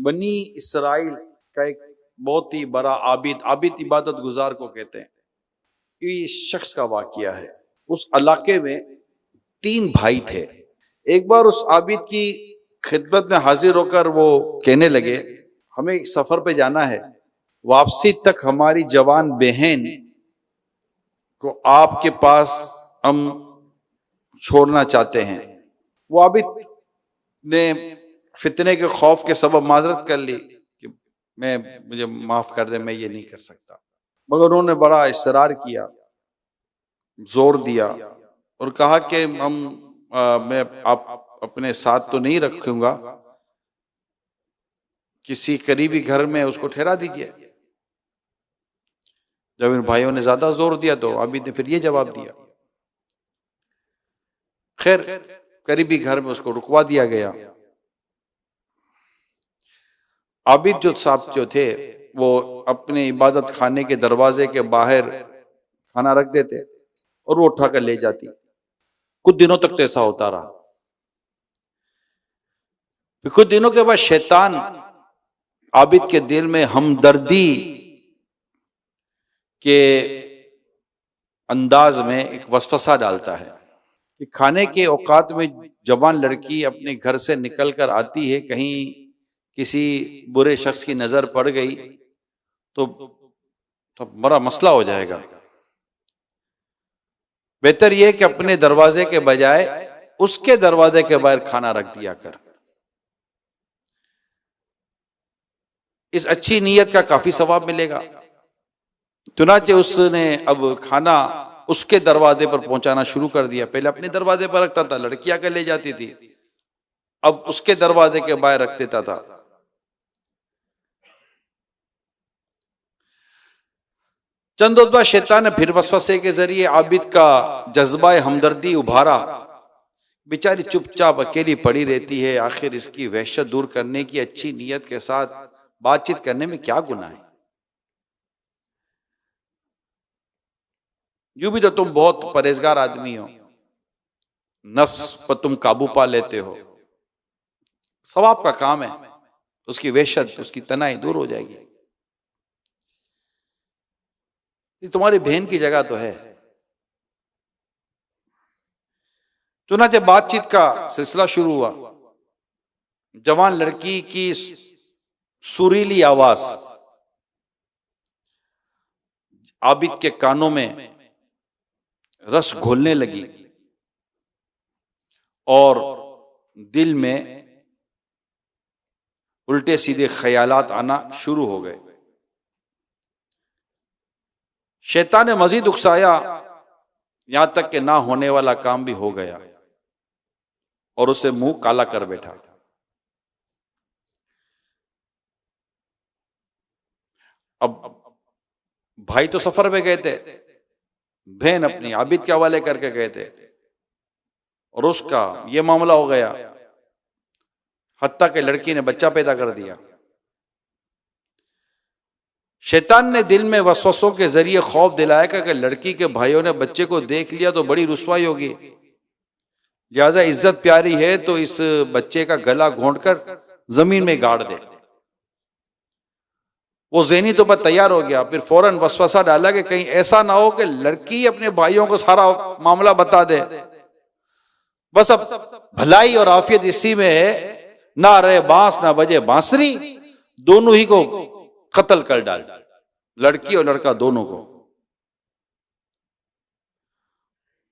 बनी इसराइल का एक बहुत ही बड़ा आबिद, आबिद इबादत गुजार को कहते हैं, ये शख्स का वाकया है। उस इलाके में 3 भाई थे। एक बार उस आबिद की खिदमत में हाजिर होकर वो कहने लगे, हमें एक सफर पे जाना है, वापसी तक हमारी जवान बहन को आपके पास हम छोड़ना चाहते हैं। वो आबिद ने फितने के खौफ के सबब माजरत कर ली कि मुझे माफ कर दे, मैं ये नहीं कर सकता। मगर उन्होंने बड़ा इसरार किया, जोर दिया और कहा कि मैं आप अपने साथ तो नहीं रखूंगा, किसी करीबी घर में उसको ठहरा दीजिए। जब इन भाइयों ने ज्यादा जोर दिया तो आबिद ने फिर ये जवाब दिया। खैर, करीबी घर में उसको रुकवा दिया गया। आबिद जो थे वो अपने इबादत खाने के दरवाजे के बाहर खाना रख देते और वो उठाकर ले जाती। कुछ दिनों तक तो ऐसा होता रहा। कुछ दिनों के बाद शैतान आबिद के दिल में हमदर्दी के अंदाज में एक वसवसा डालता है कि खाने के औकात में जवान लड़की अपने घर से निकल कर आती है, कहीं किसी बुरे शख्स की नजर पड़ गई तो बड़ा मसला हो जाएगा। बेहतर यह कि अपने दरवाजे के बजाय उसके दरवाजे के बाहर खाना रख दिया कर। इस अच्छी नीयत का काफी सवाब मिलेगा। चुनाचे उसने अब खाना उसके दरवाजे पर पहुंचाना शुरू कर दिया। पहले अपने दरवाजे पर रखता था, लड़की आकर ले जाती थी, अब उसके दरवाजे के बाहर रख देता था। चंद रोज बाद शैतान ने फिर वसवसे के जरिए आबिद का जज्बा हमदर्दी उभारा। बेचारी चुपचाप अकेली पड़ी रहती है, आखिर इसकी वहशत दूर करने की अच्छी नीयत के साथ बातचीत करने में क्या गुनाह है। यूं भी तो तुम बहुत परहेजगार आदमी हो, नफ्स पर तुम काबू पा लेते हो, सवाब का काम है, उसकी वहशत, उसकी तनाई दूर हो जाएगी। तुम्हारी बहन की जगह तो है। चुनाचे बातचीत का सिलसिला शुरू हुआ। जवान लड़की की सुरीली आवाज आबिद के कानों में रस घोलने लगी और दिल में उल्टे सीधे ख्यालात आना शुरू हो गए। शैतान ने मजीद उकसाया, यहां तक कि ना होने वाला काम भी हो गया और उसे मुंह काला कर बैठा। अब भाई तो सफर में गए थे, बहन अपनी आबिद के हवाले करके गए थे और उसका ये मामला हो गया, हत्ता के लड़की ने बच्चा पैदा कर दिया। शैतान ने दिल में वसवसों के जरिए खौफ दिलाया कि लड़की के भाइयों ने बच्चे को देख लिया तो बड़ी रुसवाई होगी, लिहाजा इज्जत प्यारी है तो इस बच्चे का गला घोंटकर जमीन में गाड़ दे। वो ज़हनी तो पर तैयार हो गया। फिर फौरन वसवसा डाला कि कहीं ऐसा ना हो कि लड़की अपने भाइयों को सारा मामला बता दे। बस अब भलाई और आफियत इसी में है, ना रहे बांस ना बजे बांसुरी, दोनों ही को कत्ल कर डाल, लड़की और लड़का दोनों को।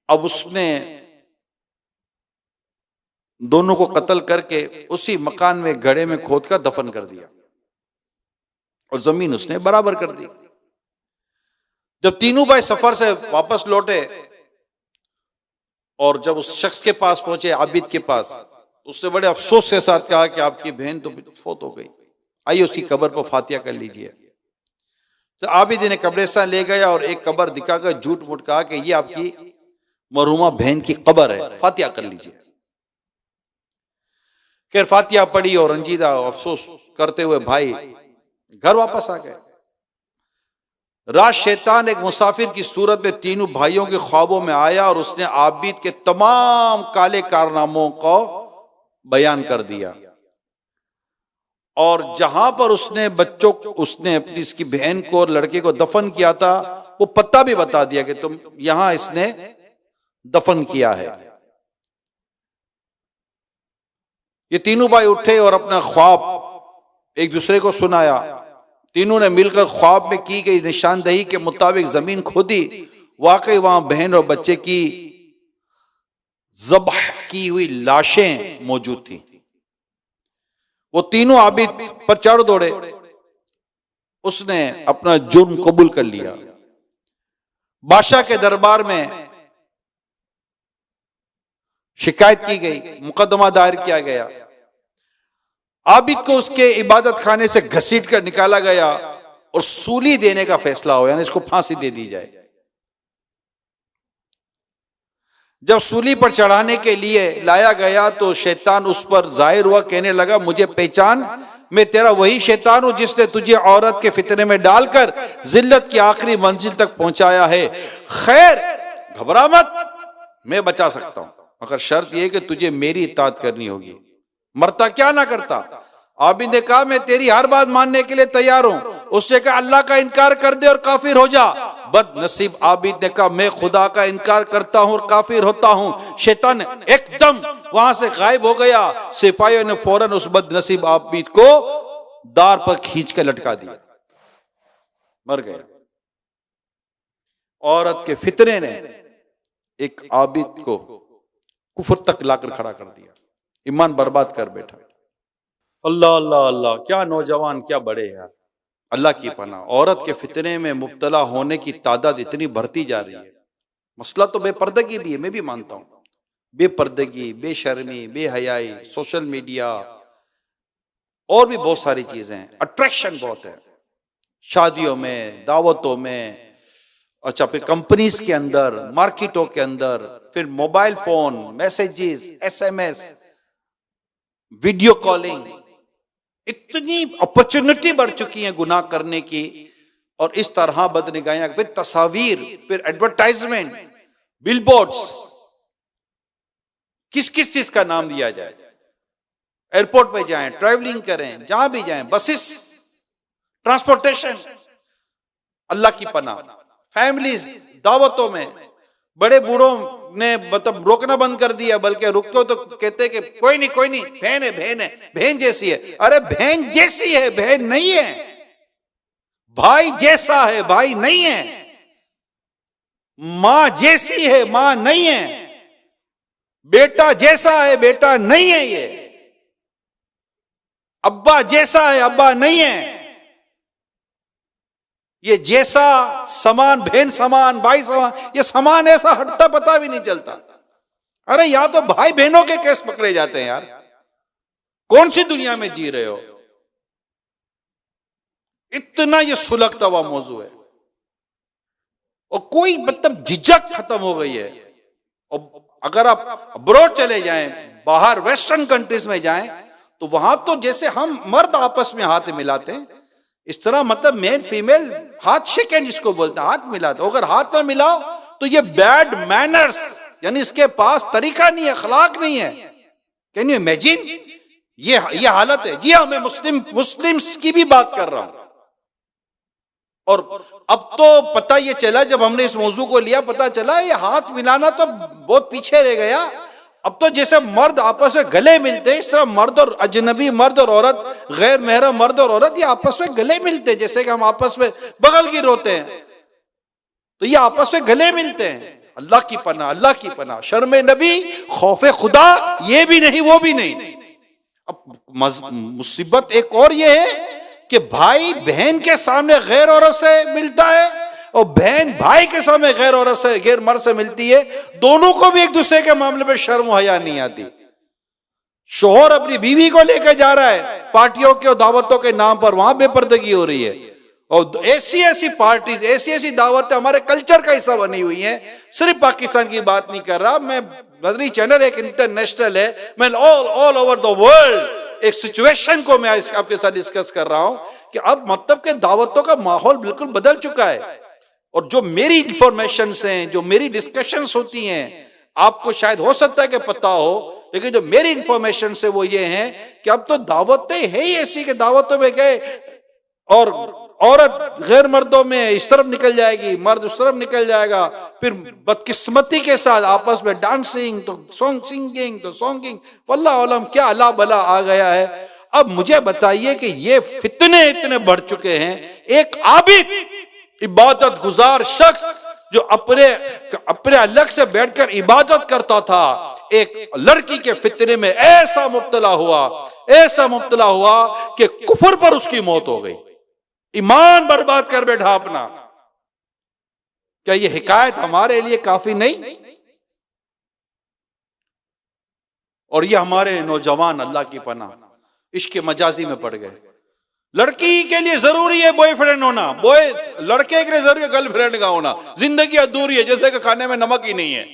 अब उसने दोनों को कत्ल करके उसी मकान में गड्ढे में खोदकर दफन कर दिया और जमीन उसने बराबर कर दी। जब तीनों भाई सफर से वापस लौटे और जब उस शख्स के पास पहुंचे, आबिद के पास, उसने बड़े अफसोस के साथ कहा कि आपकी बहन तो फौत हो गई, आइए उसकी कब्र पर फातिया कर लीजिए। तो आबिद ने कब्रिस्तान ले गया और एक कब्र दिखाकर झूठ मूठ कहा कि ये आपकी मरहुमा बहन की कब्र है, फातिया कर लीजिए। खैर फातिया पड़ी और रंजीदा अफसोस करते हुए भाई घर वापस आ गए। रात शैतान एक मुसाफिर की सूरत में तीनों भाइयों के ख्वाबों में आया और उसने आबिद के तमाम काले कारनामों को बयान कर दिया और जहां पर उसने अपनी इसकी बहन को और लड़के को दफन किया था, वो पता भी बता दिया कि तुम यहां इसने दफन किया है। ये तीनों भाई उठे और अपना ख्वाब एक दूसरे को सुनाया। तीनों ने मिलकर ख्वाब में की गई निशानदही के मुताबिक जमीन खोदी। वाकई वहां बहन और बच्चे की ज़ब्ह की हुई लाशें मौजूद थी। वो तीनों आबिद पर चढ़ दौड़े। उसने अपना जुर्म कबूल कर लिया। बादशाह के दरबार में शिकायत की गई, मुकदमा दायर किया गया। आबिद को उसके इबादत खाने से घसीट कर निकाला गया और सूली देने का फैसला हो, यानी इसको फांसी दे दी जाए। जब सूली पर चढ़ाने के लिए लाया गया तो शैतान उस पर जाहिर हुआ, कहने लगा, मुझे पहचान, मैं तेरा वही शैतान हूं जिसने तुझे औरत के फितने में डालकर जिल्लत की आखिरी मंजिल तक पहुंचाया है। खैर, घबरा मत, मैं बचा सकता हूं, मगर शर्त यह कि तुझे मेरी इताअत करनी होगी। मरता क्या ना करता। आबिद ने कहा, मैं तेरी हर बात मानने के लिए तैयार हूं। उसने कहा, अल्लाह का इनकार कर दे और काफिर हो जा। बदनसीब आबिद ने कहा, मैं खुदा का इनकार करता हूं और काफिर होता हूं। शैतान एकदम वहां से गायब हो गया। सिपाहियों ने फौरन उस बदनसीब आबिद को दार पर खींच कर लटका दिया, मर गया। औरत के फितने ने एक आबिद को कुफर तक लाकर खड़ा कर दिया, ईमान बर्बाद कर बैठा। अल्लाह अल्लाह अल्लाह, क्या नौजवान, क्या बड़े यार। अल्लाह की पनाह, औरत के फितने में मुब्तला होने की तादाद इतनी बढ़ती जा रही है। मसला तो बेपर्दगी भी है, मैं भी मानता हूं। बेपर्दगी, बेशर्मी, बेहयाई, सोशल मीडिया और भी बहुत सारी चीजें हैं। अट्रैक्शन बहुत है शादियों में, दावतों में, अच्छा फिर कंपनीज के अंदर, मार्केटों के अंदर, फिर mobile phone, messages, SMS, video calling, इतनी अपॉर्चुनिटी बढ़ चुकी है गुनाह करने की। और इस तरह बदनिगाहियां, फिर तस्वीर, फिर एडवर्टाइजमेंट, बिलबोर्ड्स, किस किस चीज का नाम दिया जाए। एयरपोर्ट पे जाएं, ट्रैवलिंग करें, जहां भी जाएं, बसेस, ट्रांसपोर्टेशन, अल्लाह की पनाह। फैमिलीज, दावतों में बड़े बूढ़ों ने मतलब रोकना बंद कर दिया, बल्कि रुको तो कहते कि कोई नहीं कोई नहीं, बहन है बहन है, बहन जैसी है। अरे बहन जैसी है, बहन नहीं है। भाई जैसा है, भाई नहीं है। मां जैसी है, मां नहीं है। बेटा जैसा है, बेटा नहीं है। ये अब्बा जैसा है, अब्बा नहीं है। ये जैसा समान, बहन समान, भाई समान, ये समान ऐसा हटता पता भी नहीं चलता। अरे या तो भाई बहनों के केस पकड़े जाते हैं यार, कौन सी दुनिया में जी रहे हो। इतना ये सुलगता हुआ मौजू है और कोई मतलब झिझक खत्म हो गई है। और अगर आप अब्रॉड चले जाएं, बाहर वेस्टर्न कंट्रीज में जाएं, तो वहां तो जैसे हम मर्द आपस में हाथ मिलाते हैं, इस तरह मतलब मेल फीमेल हाथ शेक हैंड जिसको बोलते हैं, हाथ मिलाते। अगर हाथ में मिलाओ तो ये बैड मैनर्स, यानी इसके पास तरीका नहीं है, अखलाक नहीं है। कैन यू इमेजिन, ये हालत है। जी हाँ, मैं मुस्लिम्स की भी बात कर रहा हूं। और अब तो पता ये चला, जब हमने इस मौजू को लिया, पता चला ये हाथ मिलाना तो बहुत पीछे रह गया। अब तो जैसे मर्द आपस में गले मिलते हैं, इस तरह मर्द और अजनबी, मर्द और औरत, गैर महरम मर्द और औरत, ये आपस में गले मिलते हैं। जैसे कि हम आपस में बगल गिर होते हैं, तो ये आपस में गले मिलते हैं। अल्लाह की पनाह, अल्लाह की पनाह। शर्म नबी, खौफ खुदा, ये भी नहीं वो भी नहीं। अब मुसीबत एक और ये है कि भाई बहन के सामने गैर औरत से मिलता है और बहन भाई के सामने गैर औरत से, गैर मर्द से मिलती है। दोनों को भी एक दूसरे के मामले में शर्म हया नहीं आती। शोहर अपनी बीवी को लेकर जा रहा है पार्टियों के और दावतों के नाम पर, वहां बेपर्दगी हो रही है। और ऐसी ऐसी पार्टीज, ऐसी ऐसी दावतें हमारे कल्चर का हिस्सा बनी हुई हैं। सिर्फ पाकिस्तान की बात नहीं कर रहा मैं, मदनी चैनल एक इंटरनेशनल है। मैं ऑल ओवर द वर्ल्ड एक सिचुएशन को मैं आपके साथ डिस्कस कर रहा हूं कि अब मतलब के दावतों का माहौल बिल्कुल बदल चुका है। और जो मेरी इंफॉर्मेशन हैं, जो मेरी डिस्कशंस होती हैं, आपको शायद हो सकता है कि पता हो, लेकिन जो मेरी इंफॉर्मेशन से वो ये है कि अब तो दावतें है ही ऐसी कि दावतों में गए और औरत गैर मर्दों में इस तरफ निकल जाएगी, मर्द उस तरफ निकल जाएगा, फिर बदकिस्मती के साथ आपस में डांसिंग, तो सॉन्ग सिंगिंग, तो सॉन्गिंग, वल्लाह आलम क्या अला बला आ गया है। अब मुझे बताइए कि ये फितने इतने बढ़ चुके हैं, एक आबिद इबादत गुजार शख्स जो अपने अलग से बैठकर इबादत करता था, एक लड़की के फितने में ऐसा मुब्तला हुआ कि कुफर पर उसकी मौत हो गई, ईमान बर्बाद कर बैठा अपना। क्या ये हिकायत हमारे लिए काफी नहीं? और ये हमारे नौजवान अल्लाह की पनाह इश्क मजाजी में पड़ गए। लड़की के लिए जरूरी है बॉयफ्रेंड होना, लड़के के लिए जरूरी है गर्लफ्रेंड का होना। जिंदगी अधूरी है जैसे कि खाने में नमक ही नहीं है।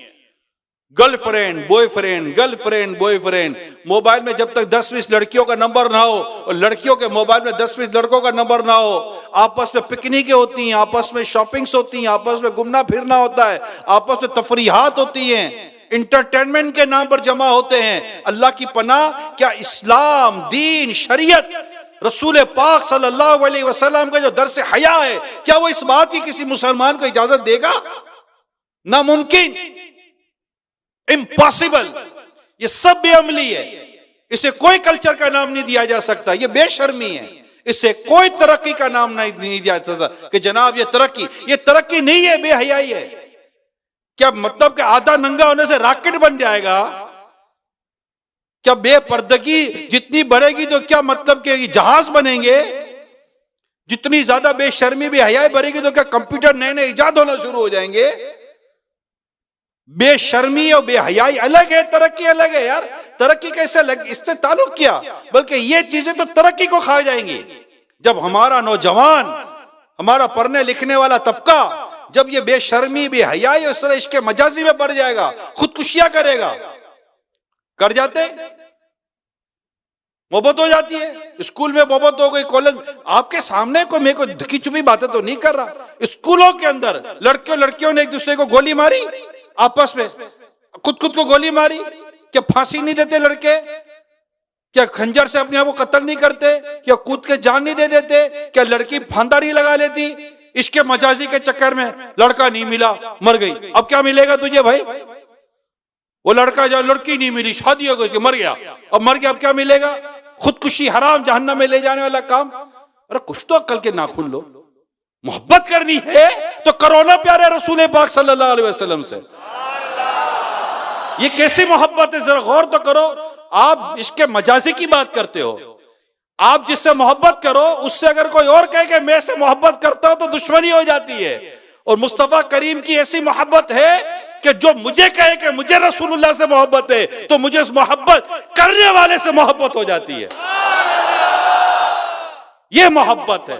गर्लफ्रेंड बॉयफ्रेंड, मोबाइल में जब तक 10-20 लड़कियों का नंबर ना हो और लड़कियों के मोबाइल में 10-20 लड़कों का नंबर ना हो, आपस में पिकनिकें होती हैं, आपस में शॉपिंग्स होती हैं, आपस में घूमना फिरना होता है, आपस में तफरीहात होती हैं, इंटरटेनमेंट के नाम पर जमा होते हैं। अल्लाह की पनाह, क्या इस्लाम, दीन, शरीयत, रसूल पाक सल्लल्लाहु अलैहि वसल्लम का जो दर्स हया है, क्या वो इस बात की किसी मुसलमान को इजाजत देगा? नामुमकिन, इम्पॉसिबल। ये सब बेअमली है, इसे कोई कल्चर का नाम नहीं दिया जा सकता, ये बेशर्मी है। इससे कोई तरक्की का नाम नहीं दिया जाता कि जनाब ये तरक्की नहीं है, बेहयाई है। क्या मतलब कि आधा नंगा होने से रॉकेट बन जाएगा? क्या बेपर्दगी जितनी बढ़ेगी तो क्या मतलब कि जहाज बनेंगे? जितनी ज्यादा बेशर्मी बेहयाई बढ़ेगी तो क्या कंप्यूटर नए नए इजाद होना शुरू हो जाएंगे? बेशर्मी और बेहयाई अलग है, तरक्की अलग है यार। तरक्की कैसे अलग, इससे ताल्लुक किया, बल्कि ये चीजें तो तरक्की को खा जाएंगी। जब हमारा नौजवान, हमारा पढ़ने लिखने वाला तबका जब ये बेशर्मी बेहयाई और इस तरह इश्क मजाजी में पड़ जाएगा, खुदकुशियां करेगा, कर जाते, मोहब्बत हो जाती है, स्कूल में मोहब्बत हो गई, कॉलेज, आपके सामने को मैं कोई धकी चुपी बातें तो नहीं कर रहा। स्कूलों के अंदर लड़कियों ने एक दूसरे को गोली मारी, आपस में खुद को गोली मारी। क्या फांसी नहीं देते लड़के? क्या खंजर से अपने आप को कत्ल नहीं करते? क्या कूद के जान नहीं दे देते? क्या लड़की फांदा नहीं लगा लेती? इसके मजाजी के चक्कर में लड़का नहीं मिला, मर गई। अब क्या मिलेगा तुझे भाई? वो लड़का जो लड़की नहीं मिली, शादी हो गई, मर गया। अब मर गया, अब क्या मिलेगा? खुदकुशी, हराम, जहन्नम में ले जाने वाला काम। अरे कुछ तो अक्ल के नाखून लो। मोहब्बत करनी है तो करो ना प्यारे रसूल पाक सल्लल्लाहु अलैहि वसल्लम से। ये कैसी मोहब्बत है, जरा गौर तो करो। आप इसके मजाजी की बात करते हो। आप जिससे मोहब्बत करो उससे अगर कोई और कहे कि मैं इससे मोहब्बत करता हूं तो दुश्मनी हो जाती है। और मुस्तफा करीम की ऐसी मोहब्बत है कि जो मुझे कहे कि मुझे रसूलुल्लाह से मोहब्बत है तो मुझे उस मोहब्बत करने वाले से मोहब्बत हो जाती है। ये मोहब्बत है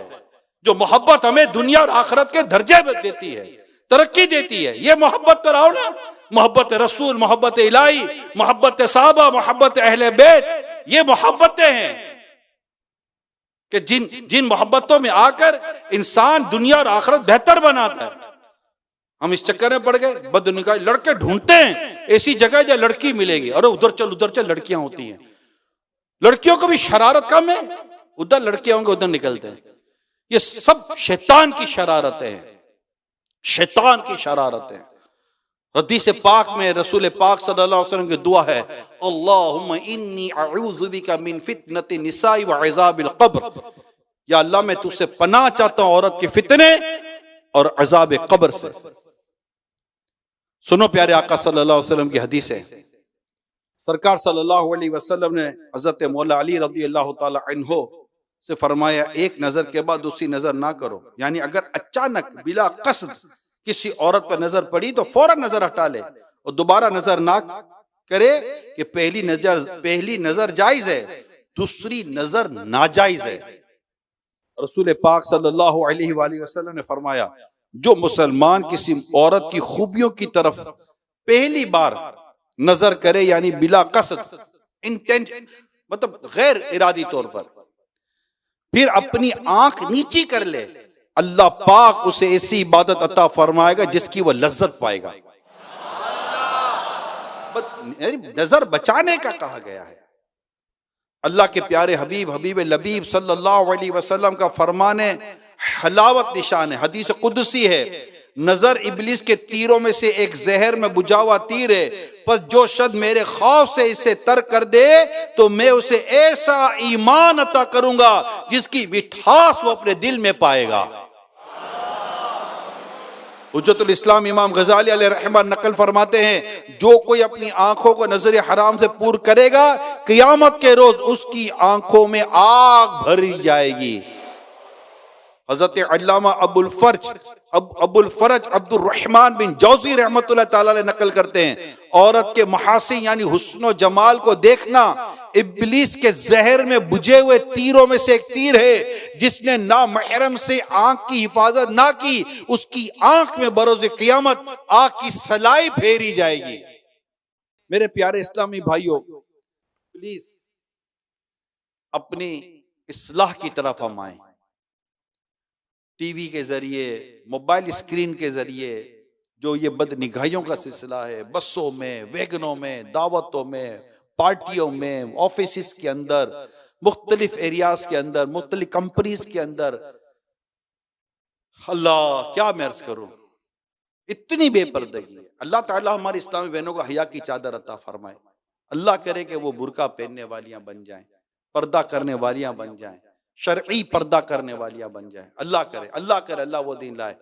जो मोहब्बत हमें दुनिया और आखिरत के दर्जे देती है, तरक्की देती है। ये मोहब्बत पर आओ ना। मोहब्बत रसूल, मोहब्बत इलाही, मोहब्बत साहबा, मोहब्बत अहले बैत, ये मोहब्बतें हैं कि जिन मोहब्बतों में आकर इंसान दुनिया और आखिरत बेहतर बनाता है। हम इस चक्कर में पड़ गए, बदनिगाह लड़के ढूंढते हैं ऐसी जगह जहां लड़की मिलेगी, और उधर चल लड़कियां होती हैं। लड़कियों को भी शरारत कम है, उधर लड़के होंगे उधर निकलते हैं। ये सब शैतान की शरारतें हैं, शैतान की शरारतें। हदीस पाक में रसूल पाक सल्लल्लाहु अलैहि वसल्लम की दुआ है, अल्लाहुम्मा इन्नी अऊज़ु बिका मिन फितनति निसाई व अज़ाबिल क़ब्र। या अल्लाह मैं तुझसे पनाह चाहता हूं औरत के फितने और अज़ाब क़ब्र से। सुनो प्यारे आका सल्लल्लाहु अलैहि वसल्लम की हदीस है। सरकार सल्लल्लाहु अलैहि वसल्लम ने हजरत मौला अली रज़ी अल्लाह ताला अन्हो से फरमाया, एक नजर के बाद दूसरी नजर ना करो। यानी अगर अचानक बिला कसद किसी औरत पर नजर पड़ी तो फौरन नजर हटा ले और दोबारा नजर ना करे कि पहली नजर जायज है, दूसरी नजर नाजायज है। रसूल पाक सल्लल्लाहु अलैहि वसल्लम ने फरमाया, जो मुसलमान किसी औरत की खूबियों की तरफ पहली बार नजर करे, यानी बिला कसद, इंटेंट, मतलब गैर इरादी तौर पर, फिर अपनी आंख नीची कर ले, अल्लाह पाक उसे ऐसी इबादत अता फरमाएगा जिसकी वह लज्जत पाएगा। नजर बचाने का कहा गया है। अल्लाह के प्यारे हबीब हबीब लबीब सल्लल्लाहु अलैहि वसल्लम का फरमान है, हलावत निशान है, हदीस कुदसी है, नजर इब्लिस के तीरों में से एक जहर में बुझा हुआ तीर है, पर जो शख्स मेरे खौफ से इसे तर्क कर दे तो मैं उसे ऐसा ईमान अता करूंगा जिसकी मिठास वो अपने दिल में पाएगा। हुज्जतुल इस्लाम इमाम गजाली अलैहि रहमत नकल फरमाते हैं, जो कोई अपनी आंखों को नजर हराम से पूर करेगा, क़यामत के रोज उसकी आंखों में आग भरी जाएगी। हजरत अल्लामा अबुल फरज अब्दुल रहमान बिन जौजी रहमतुल्लाह ताला अलैह नकल करते हैं, औरत के महासिन यानी हुस्न जमाल को देखना इब्लिस के जहर में बुझे हुए तीरों में से एक तीर है। जिसने ना महरम से आंख की हिफाजत ना की, उसकी आंख में बरोज़े क़यामत आग की सलाई फेरी जाएगी। मेरे प्यारे इस्लामी भाइयों, प्लीज अपनी इस्लाह की तरफ हम आए। टीवी के जरिए, मोबाइल स्क्रीन के जरिए जो ये बदनिगाहियों का सिलसिला है, बसों में, वैगनों में, दावतों में, पार्टियों में, ऑफिस के अंदर, मुख्तलिफ एरियाज के अंदर, मुख्तलिफ कंपनीज के अंदर, अल्लाह क्या मैं अर्ज करूं, इतनी बेपर्दगी है। अल्लाह ताला हमारी इस्लामी बहनों को हया की चादर अता फरमाए। अल्लाह करे कि वो बुर्का पहनने वालियां बन जाएं, पर्दा करने वालियां बन जाएं, शरई पर्दा करने वालियां बन जाएं। अल्लाह करे, अल्लाह करे, अल्लाह वो दिन लाए।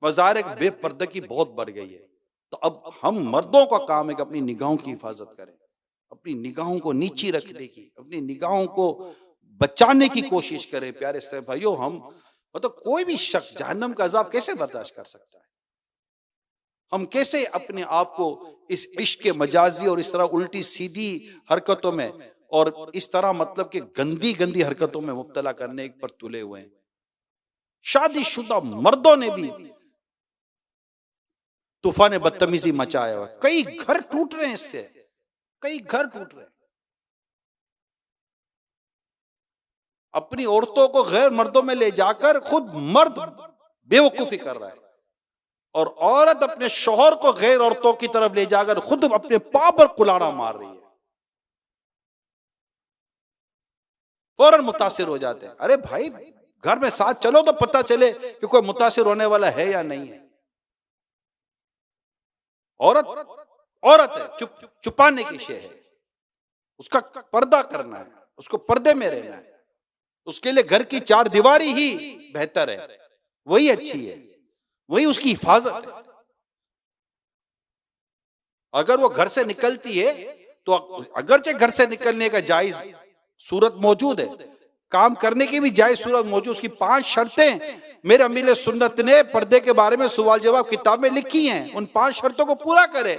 मज़ार बेपर्दगी बहुत बढ़ गई है। तो अब हम मर्दों का काम है कि अपनी निगाहों की हिफाजत करें, अपनी निगाहों को नीची रखने की, अपनी निगाहों को बचाने की कोशिश करें। प्यारे इस्लामी भाइयों, हम मतलब कोई भी शख्स जहन्नम का अजाब कैसे बर्दाश्त कर सकता है? हम कैसे अपने आप को इस इश्क के मजाजी और इस तरह उल्टी सीधी हरकतों में और इस तरह मतलब कि गंदी गंदी हरकतों में मुब्तला करने पर तुले हुए हैं। शादीशुदा मर्दों ने भी तूफान बदतमीजी मचाया हुआ, कई घर टूट रहे हैं इससे, कई घर टूट रहे हैं। अपनी औरतों को गैर मर्दों में ले जाकर खुद मर्द बेवकूफी कर रहा है, और औरत अपने शौहर को गैर औरतों की तरफ ले जाकर खुद अपने पांव पर कुल्हाड़ा मार रही है। फौरन मुतासिर हो जाते हैं। अरे भाई, घर में साथ चलो तो पता चले कि कोई मुतासिर होने वाला है या नहीं है। औरत औरत है, छुपाने की शे है, उसका पर्दा करना है, उसको पर्दे में रहना है। उसके लिए घर की चार दीवारी ही बेहतर है, वही अच्छी है, वही उसकी हिफाजत है। अगर वो घर से निकलती है तो अगरचे घर से निकलने का जायज सूरत मौजूद है, काम करने की भी जायज सूरत मौजूद, उसकी 5 शर्तें मेरे अमीर सुन्नत ने पर्दे के बारे में सवाल जवाब किताब में लिखी हैं। उन 5 शर्तों को पूरा करे,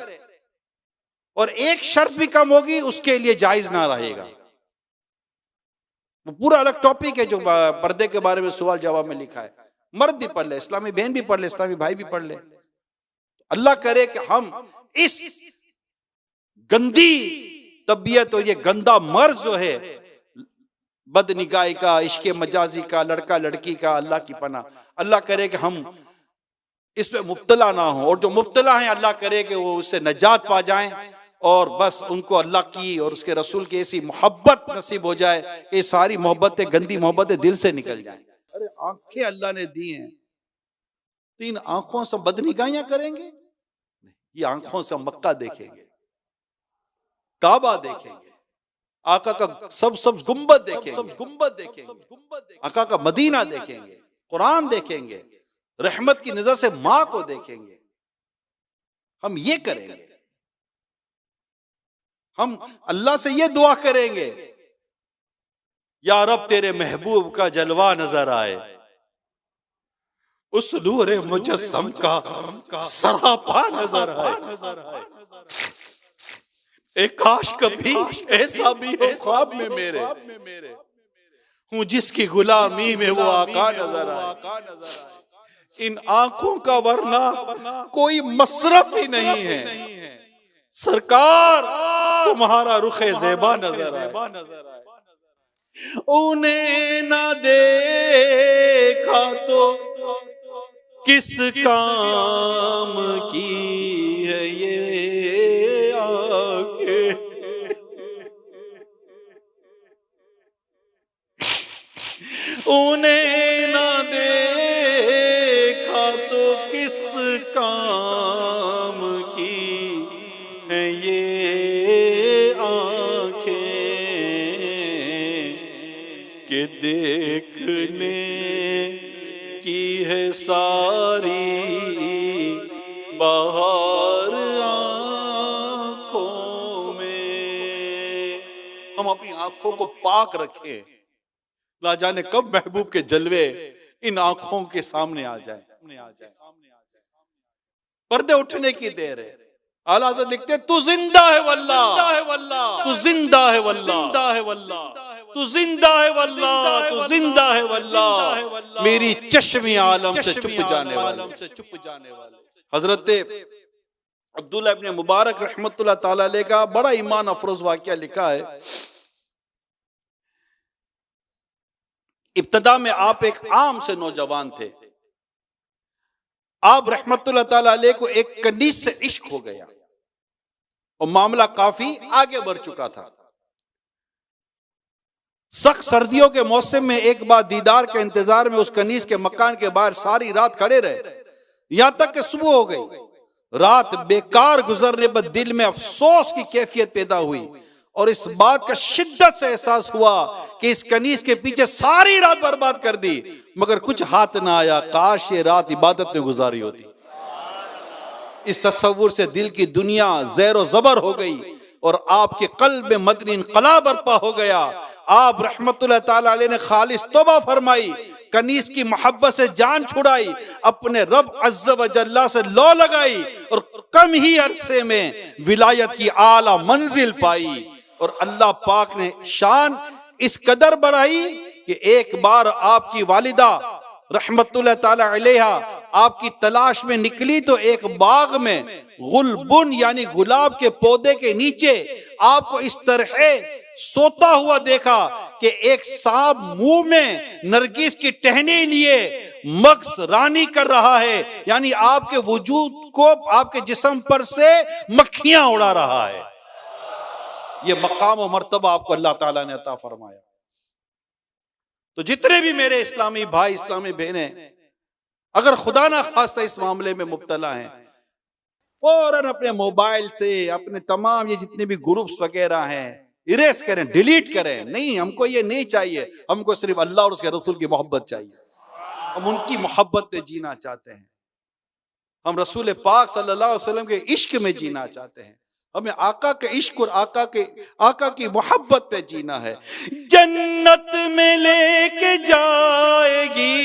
और एक शर्त भी कम होगी उसके लिए जायज ना रहेगा। वो पूरा अलग टॉपिक है जो पर्दे के बारे में सवाल जवाब में लिखा है। मर्द भी पढ़ ले, इस्लामी बहन भी पढ़ ले, इस्लामी भाई भी पढ़ ले। अल्लाह करे कि हम इस गंदी तबीयत और ये गंदा मर्ज जो है बदनिगाही का, इश्क मजाजी का, लड़का लड़की का, अल्लाह की पनाह, अल्लाह करे कि हम इसमें मुब्तला ना हो, और जो मुब्तला हैं अल्लाह करे कि वो उससे नजात पा जाएं, और बस उनको अल्लाह की और उसके रसूल की ऐसी मोहब्बत नसीब हो जाए कि ये सारी मोहब्बतें, गंदी मोहब्बतें दिल से निकल जाएं। अरे आंखें अल्लाह ने दी हैं, तो इन आंखों से बदनिगाहियां करेंगे? ये आंखों से मक्का देखेंगे, काबा देखेंगे, आका का सब गुंबद देखेंगे, आका का मदीना देखेंगे, कुरान देखेंगे, रहमत की नजर से माँ को देखेंगे। हम ये करेंगे, हम अल्लाह से ये दुआ करेंगे, या रब तेरे महबूब का जलवा नजर आए, उस नूरे मुजस्सम का सरापा नजर आए। एक काश कभी ऐसा भी हो ख्वाब में मेरे हूँ जिसकी गुलामी में वो आका नजर आए। इन आंखों का वरना कोई मसरफ ही नहीं है। सरकार तुम्हारा रुखे ज़ेबा नजर आए। उन्हें ना देखा तो किस काम की है ये उन्हें ना देखा तो किस काम की है ये आंखें कि देखने की है सारी बाहर आंखों में। हम अपनी आंखों को पाक रखें, ना जाने कब महबूब के जलवे इन आंखों के सामने आ जाए। पर्दे उठने की देर है। आला तो दिखते तू जिंदा है वल्लाह, तू जिंदा है वल्लाह, तू जिंदा है वल्लाह, तू जिंदा है वल्लाह, मेरी चश्मे आलम से चुप जाने वाले। हजरत अब्दुल्लाह इब्न मुबारक रहमतुल्लाह ताला अलैह का बड़ा ईमान अफरोज वाकया लिखा है। इब्तदा में आप एक आम से नौजवान थे। आप रहमतुल्लाह ताला अलैह को एक कनीज से इश्क हो गया और मामला काफी आगे बढ़ चुका था। सख्त सर्दियों के मौसम में एक बार दीदार के इंतजार में उस कनीज के मकान के बाहर सारी रात खड़े रहे, यहां तक कि सुबह हो गई। रात बेकार गुजरने पर दिल में अफसोस की कैफियत पैदा हुई और इस बात का शिद्दत से एहसास हुआ कि इस कनीज के पीछे सारी रात बर्बाद कर दी, मगर कुछ हाथ ना आया। काश ये रात इबादत में गुजारी होती। इस तस्वुर से दिल की दुनिया ज़ेरो ज़बर हो गई और आपके कल्ब में मदनी इनकलाब बर्पा हो गया। आप रहमतुल्लाह ताला अलैह ने खालिस तौबा फरमाई, कनीज की मोहब्बत से जान छुड़ाई, अपने रब अज़्ज़ व जल्ला से लौ लगाई और कम ही अरसे में विलायत की आला मंजिल पाई। और अल्लाह पाक ने शान इस कदर बढ़ाई कि एक बार आपकी वालिदा रहमतुल्लाह ताला अलैहा आपकी तलाश में निकली तो एक बाग में गुलबुन यानी गुलाब के पौधे के नीचे आपको इस तरह सोता हुआ देखा कि एक सांप मुंह में नरगिस की टहनी लिए मक्स रानी कर रहा है, यानी आपके वजूद को, आपके जिस्म पर से मक्खियां उड़ा रहा है। ये मकाम और मर्तबा आपको अल्लाह ताला ने अता फरमाया। तो जितने भी मेरे इस्लामी भाई, इस्लामी बहनें अगर खुदा ना खास्ता इस मामले में मुब्तला हैं, फौरन अपने मोबाइल से अपने तमाम ये जितने भी ग्रुप्स वगैरह हैं इरेज करें, डिलीट करें। नहीं, हमको ये नहीं चाहिए। हमको सिर्फ अल्लाह और उसके रसूल की मोहब्बत चाहिए। हम उनकी मोहब्बत में जीना चाहते हैं। हम रसूल पाक सल्लल्लाहु अलैहि वसल्लम के इश्क में जीना चाहते हैं। हमें आका के इश्क और आका की मोहब्बत पे जीना है। जन्नत में लेके जाएगी,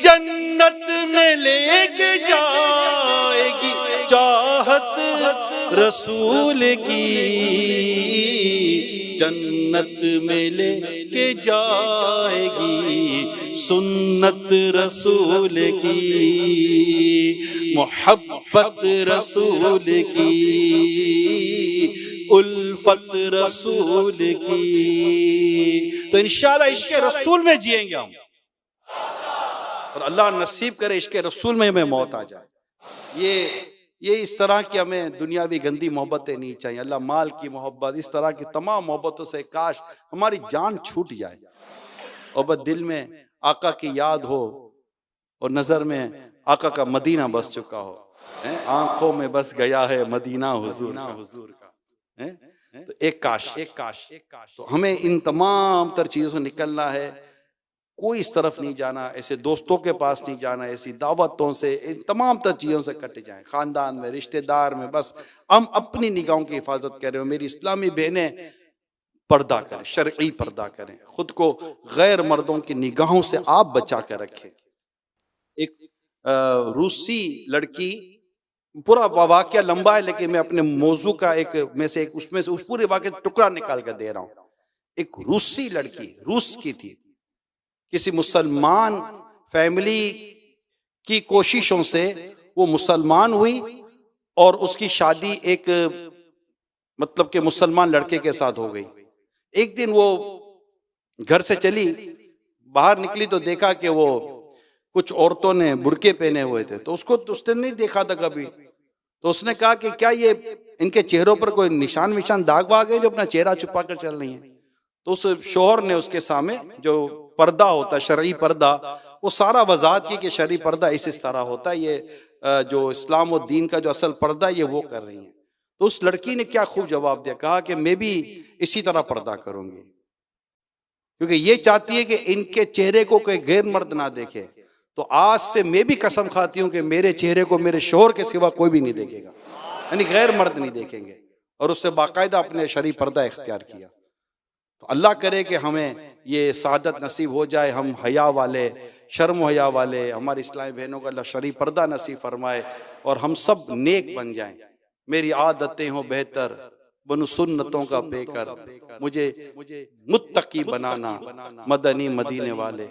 जन्नत में लेके जाएगी चाहत रसूल की, जन्नत में लेके जाएगी सुन्नत रसूल की, मोहब्बत रसूल की, उल्फत रसूल की। तो इंशाल्लाह इश्क़ रसूल में जिएंगे हम, और अल्लाह नसीब करे इश्क़ रसूल में हमें मौत आ जाए। ये इस तरह की हमें दुनियावी गंदी मोहब्बतें नहीं चाहिए। अल्लाह माल की मोहब्बत, इस तरह की तमाम मोहब्बतों से काश हमारी जान छूट जाए और बस दिल में आका की याद हो और नजर में आका का मदीना बस चुका हो, आंखों में बस गया है मदीना हुजूर का। तो एक काश तो हमें इन तमाम तर चीजों से निकलना है। कोई इस तरफ नहीं जाना, ऐसे दोस्तों के पास नहीं जाना, ऐसी दावतों से, इन तमाम तर चीज़ों से कट जाएं। ख़ानदान में, रिश्तेदार में, बस हम अपनी निगाहों की हिफाजत कर रहे हो। मेरी इस्लामी बहनें पर्दा करें, शरई पर्दा करें, खुद को गैर मर्दों की निगाहों से आप बचा कर रखें। एक रूसी लड़की, पूरा वाक़या लंबा है लेकिन मैं अपने मौजू का उसमें से उस पूरे वाक़े टुकड़ा निकाल कर दे रहा हूँ। एक रूसी लड़की, रूस की थी, किसी मुसलमान फैमिली की कोशिशों से वो मुसलमान हुई और उसकी शादी एक मतलब के मुसलमान लड़के के साथ हो गई। एक दिन वो घर से चली, बाहर निकली तो देखा कि वो कुछ औरतों ने बुर्के पहने हुए थे, तो उसने नहीं देखा था कभी। तो उसने कहा कि क्या ये इनके चेहरों पर कोई निशान दाग वाग है जो अपना चेहरा छुपा कर चल रही है। तो उस शोहर ने उसके सामने जो पर्दा होता है, शरई पर्दा, वो सारा वजाहत की कि शरई पर्दा इस तरह होता है, ये जो इस्लाम और दीन का जो असल पर्दा ये वो कर रही हैं। तो उस लड़की ने क्या खूब जवाब दिया, कहा कि मैं भी इसी तरह पर्दा करूंगी, क्योंकि ये चाहती है कि इनके चेहरे को कोई गैर मर्द ना देखे। तो आज से मैं भी कसम खाती हूँ कि मेरे चेहरे को मेरे शोहर के सिवा कोई भी नहीं देखेगा, यानी गैर मर्द नहीं देखेंगे। और उससे बाकायदा अपने शरई पर्दा इख्तियार किया। तो अल्लाह करे कि हमें ये सादत नसीब हो जाए, हम हया वाले, शर्म हया वाले, हमारी इस्लामी बहनों का अल्लाह शरई पर्दा नसीब फरमाए और हम सब नेक बन जाएं। मेरी आदतें हो बेहतर, बनु सुन्नतों का पेकर, मुझे मुत्तकी बनाना, मदनी मदीने वाले।